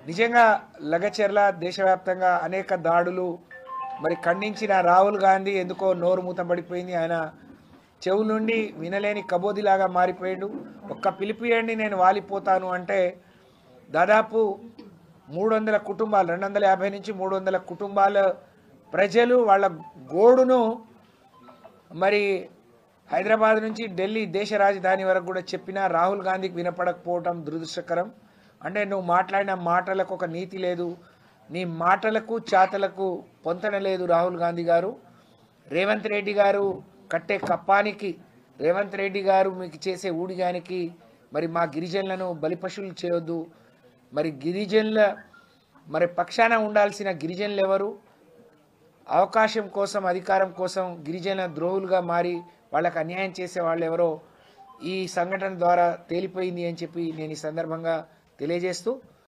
నిజంగా లగచెర్ల దేశవ్యాప్తంగా అనేక దాడులు మరి ఖండించిన రాహుల్ గాంధీ ఎందుకో నోరు మూతపడిపోయింది. ఆయన చెవు నుండి వినలేని కబోదిలాగా మారిపోయాడు. ఒక్క పిలిపియండి నేను వాలిపోతాను అంటే దాదాపు 300 కుటుంబాలు 250 నుంచి 300 కుటుంబాల ప్రజలు వాళ్ళ గోడును మరి హైదరాబాద్ నుంచి ఢిల్లీ దేశ రాజధాని వరకు కూడా చెప్పినా రాహుల్ గాంధీకి వినపడకపోవటం దురదృష్టకరం. అంటే నువ్వు మాట్లాడిన మాటలకు ఒక నీతి లేదు, నీ మాటలకు చాతలకు పొంతన లేదు. రాహుల్ గాంధీ గారు, రేవంత్ రెడ్డి గారు కట్టే కప్పానికి, రేవంత్ రెడ్డి గారు మీకు చేసే ఊడిగానికి మరి మా గిరిజనులను బలిపశువులు చేయొద్దు. మరి గిరిజనుల మరి పక్షాన ఉండాల్సిన గిరిజనులు ఎవరు? అవకాశం కోసం, అధికారం కోసం గిరిజన ద్రోహులుగా మారి వాళ్ళకు అన్యాయం చేసే వాళ్ళు ఎవరో ఈ సంఘటన ద్వారా తేలిపోయింది అని చెప్పి నేను ఈ సందర్భంగా తెలియజేస్తూ